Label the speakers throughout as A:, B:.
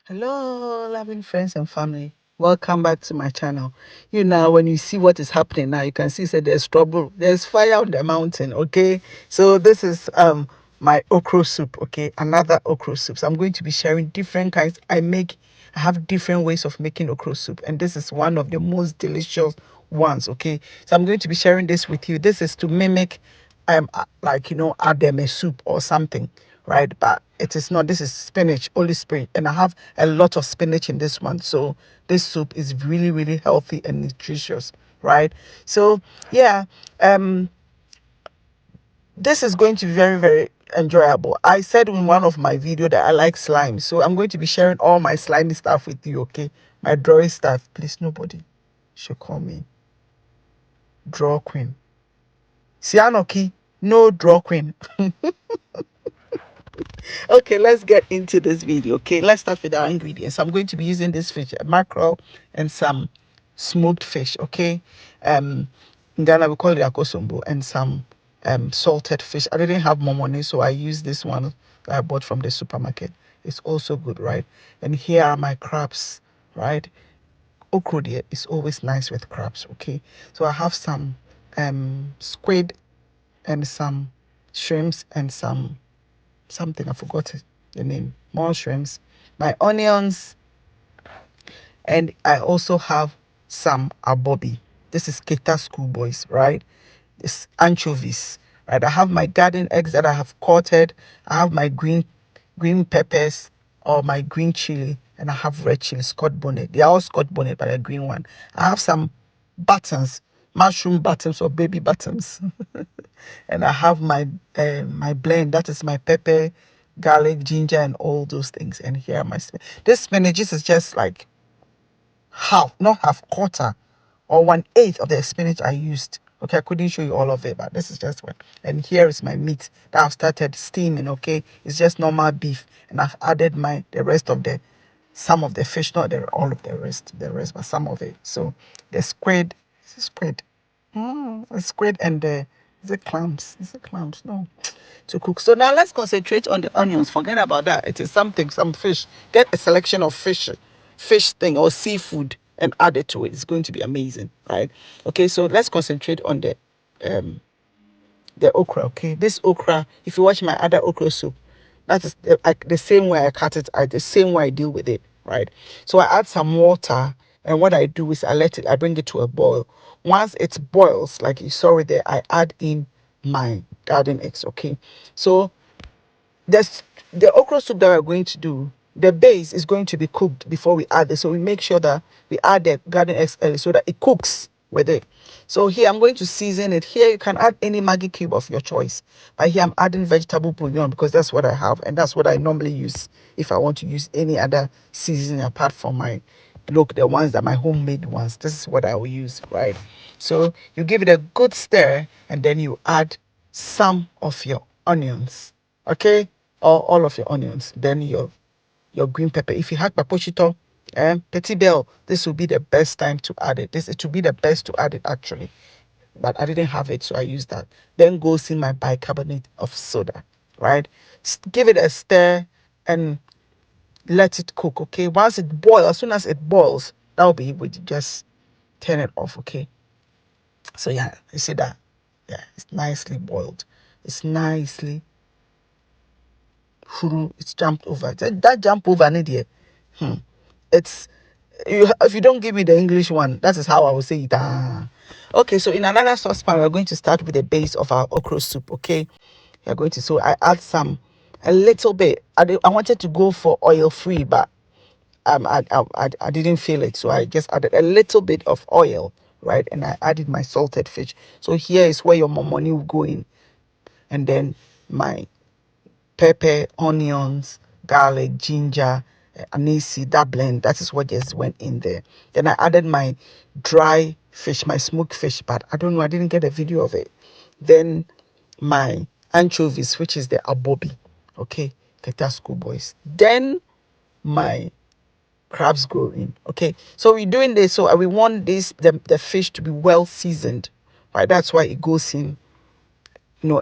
A: Hello, loving friends and family. Welcome back to my channel. Now, when you see what is happening now, you can see that there's trouble. There's fire on the mountain. Okay, so this is my okra soup. Okay, another okra soup. So I'm going to be sharing different kinds. I have different ways of making okra soup, and this is one of the most delicious ones. Okay, so I'm going to be sharing this with you. This is to mimic like Ademe soup or something, right? But it is not. This is spinach, only spinach, and I have a lot of spinach in this one. So this soup is really, really healthy and nutritious, right? So yeah, um, this is going to be very, very enjoyable. I said in one of my video that I like slime, so I'm going to be sharing all my slimy stuff with you. Okay, my drawing stuff. Please, nobody should call me draw queen. Sianoki, no draw queen. Okay, let's get into this video. Okay, let's start with our ingredients. I'm going to be using this fish, mackerel, and some smoked fish. Okay, in Ghana we call it akosombo, and some salted fish. I didn't have more money, so I used this one that I bought from the supermarket. It's also good, right? And here are my crabs, right? Okro dear is always nice with crabs. Okay, so I have some squid and some shrimps and some something I forgot the name, mushrooms, my onions, and I also have some abobi. This is Keta schoolboys, right? This anchovies, right? I have my garden eggs that I have coated. I have my green peppers or my green chili, and I have red chili, Scotch bonnet. They are all Scotch bonnet, but a green one. I have some buttons, mushroom buttons or baby buttons. And I have my blend. That is my pepper, garlic, ginger, and all those things. And here are my this spinach. This is just like half, not half, quarter, or 1/8 of the spinach I used. Okay, I couldn't show you all of it, but this is just one. And here is my meat that I've started steaming. Okay, it's just normal beef, and I've added the rest of the some of the fish, not all of the rest, but some of it. So the squid, is it squid? The squid and the is it clams? Is it clams? No, to cook. So now let's concentrate on the onions. Forget about that. It is something, some fish. Get a selection of fish thing or seafood and add it to it. It's going to be amazing, right? Okay, so let's concentrate on um the okra. Okay, this okra, if you watch my other okra soup, that is the same way I cut it, the same way I deal with it, right? So I add some water, and what I do is I bring it to a boil. Once it boils, like you saw it there, I add in my garden eggs. Okay, so there's the okra soup that we're going to do. The base is going to be cooked before we add it. So we make sure that we add the garden eggs early so that it cooks with it. So here I'm going to season it. Here you can add any Maggi cube of your choice. But here I'm adding vegetable bouillon because that's what I have and that's what I normally use if I want to use any other seasoning apart from the ones that my homemade ones. This is what I will use, right? So you give it a good stir and then you add some of your onions, okay, or all of your onions, then your green pepper. If you have papochito petit bell, this will be the best time to add it. It will be the best to add it actually, but I didn't have it, so I used that. Then goes in my bicarbonate of soda, right? Give it a stir and let it cook. Okay, once it boils, as soon as it boils, that will be able to just turn it off. Okay, so yeah, you see that, yeah, it's nicely boiled. It's nicely it's jumped over. That jump over an idiot. It's if you don't give me the English one, that is how I will say it. Okay, so in another saucepan, we're going to start with the base of our okra soup. Okay, we're going to so I add a little bit. I wanted to go for oil free, but I didn't feel it, so I just added a little bit of oil, right? And I added my salted fish. So here is where your money will go in, and then my pepper, onions, garlic, ginger, aniseed, that blend. That is what just went in there. Then I added my dry fish, my smoked fish, but I don't know, I didn't get a video of it. Then my anchovies, which is the abobi, okay, Keta schoolboys. Then my crabs go in. Okay, so we're doing this. So we want the fish to be well seasoned, right? That's why it goes in,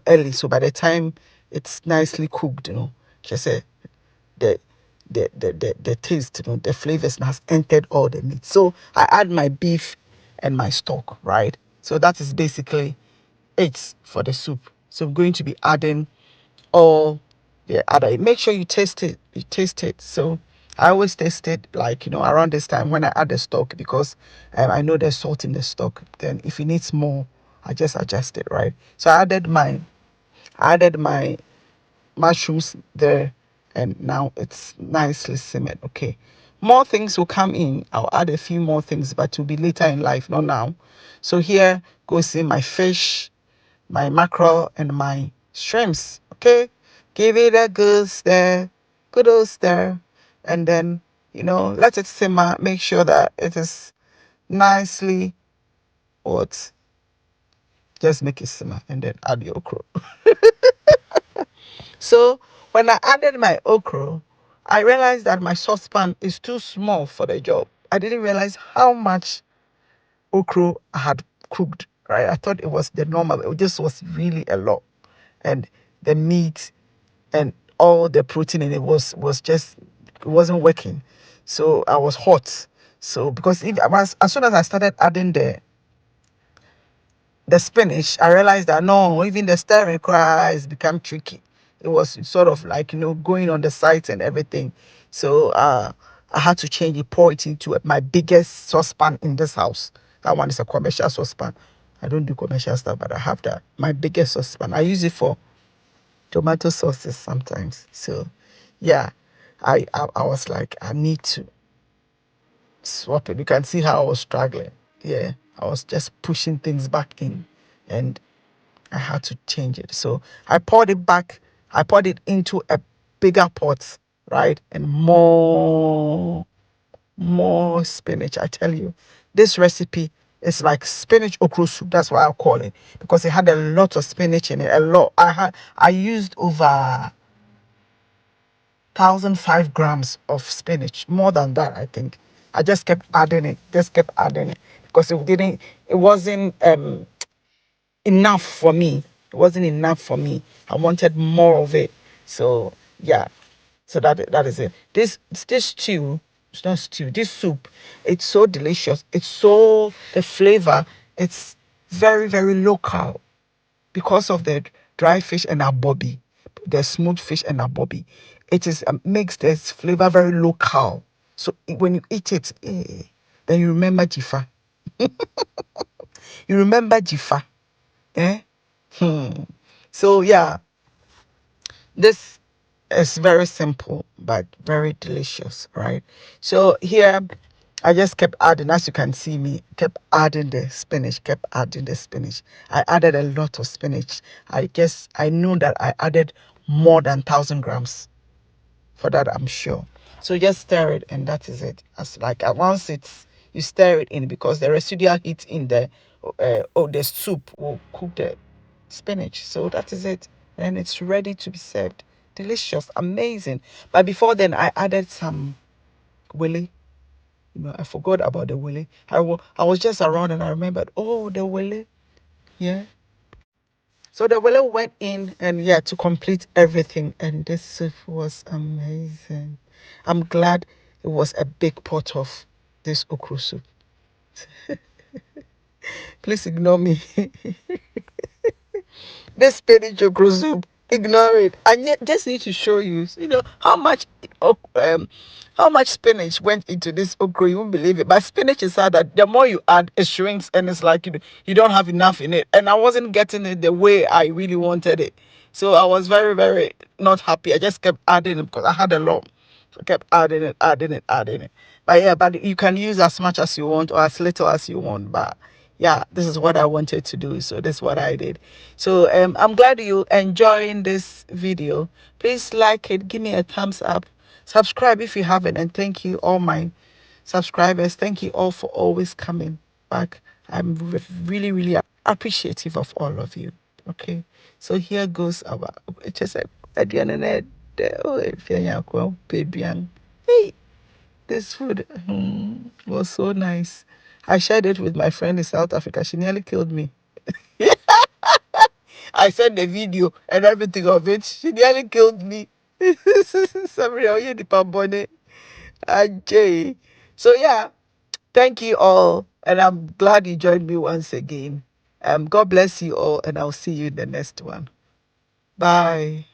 A: early. So by the time it's nicely cooked, just say the the taste, you know, the flavors has entered all the meat. So I add my beef and my stock, right? So that is basically it for the soup. So I'm going to be adding all the other. Make sure you taste it. You taste it. So I always taste it like, you know, around this time when I add the stock, because I know there's salt in the stock. Then if it needs more, I just adjust it, right? So I added my mushrooms there, and now it's nicely simmered. Okay, more things will come in. I'll add a few more things, but it will be later in life, not now. So here goes in my fish, my mackerel, and my shrimps. Okay, give it a good stir, good old stir, and then, you know, let it simmer. Make sure that it is nicely what, just make it simmer, and then add your okra. So when I added my okra, I realized that my saucepan is too small for the job. I didn't realize how much okra I had cooked, right? I thought it was the normal. It just was really a lot. And the meat and all the protein in it was just, it wasn't working. So I was hot. So because if I was, as soon as I started adding the spinach, I realized that no, even the stirring cries become tricky. It was sort of like, you know, going on the sides and everything. So I had to change it, pour it into my biggest saucepan in this house. That one is a commercial saucepan. I don't do commercial stuff, but I have that. My biggest saucepan. I use it for tomato sauces sometimes. So yeah, I was like, I need to swap it. You can see how I was struggling. Yeah, I was just pushing things back in, and I had to change it. So I poured it back. I poured it into a bigger pot, right? And more spinach. I tell you, this recipe is like spinach okra soup. That's why I call it, because it had a lot of spinach in it. A lot. I used over 1,005 grams of spinach. More than that, I think. I just kept adding it. Just kept adding it because it wasn't enough for me. It wasn't enough for me. I wanted more of it. So yeah. So that is it. This stew, it's not stew. This soup, it's so delicious. It's so, the flavor. It's very very local because of the dry fish and abobi, the smooth fish and abobi. It is makes this flavor very local. So when you eat it, then you remember Jifa. You remember Jifa. Eh? Hmm. So yeah, this is very simple but very delicious, right? So here I just kept adding, as you can see me, kept adding the spinach, kept adding the spinach. I added a lot of spinach. I guess I knew that I added more than 1,000 grams for that, I'm sure. So just stir it, and that is it. As like once it's, you stir it in, because the residual heat in the soup will cook the spinach. So that is it, and it's ready to be served. Delicious, amazing. But before then, I added some Wele. You know, I forgot about the Wele. I was just around and I remembered. Oh, the Wele. Yeah. So the Wele went in, and yeah, to complete everything. And this soup was amazing. I'm glad it was a big pot of this okra soup. Please ignore me. This spinach okra soup, ignore it. Just need to show you, you know, how much spinach went into this okra. You won't believe it. But spinach is hard that the more you add, it shrinks, and it's like you don't have enough in it. And I wasn't getting it the way I really wanted it. So I was very, very not happy. I just kept adding it because I had a lot. So I kept adding it, adding it, adding it. But yeah, but you can use as much as you want or as little as you want. But yeah, this is what I wanted to do. So this is what I did. So I'm glad you enjoying this video. Please like it, give me a thumbs up, subscribe if you haven't, and thank you all my subscribers. Thank you all for always coming back. I'm really, really appreciative of all of you. Okay, so here goes our. It's just at the end of the day, oh, if you're baby, hey, this food was so nice. I shared it with my friend in South Africa. She nearly killed me. I sent the video and everything of it. She nearly killed me. Sorry, I'll hear the bonnet. Ajay. So yeah, thank you all, and I'm glad you joined me once again. God bless you all, and I'll see you in the next one. Bye.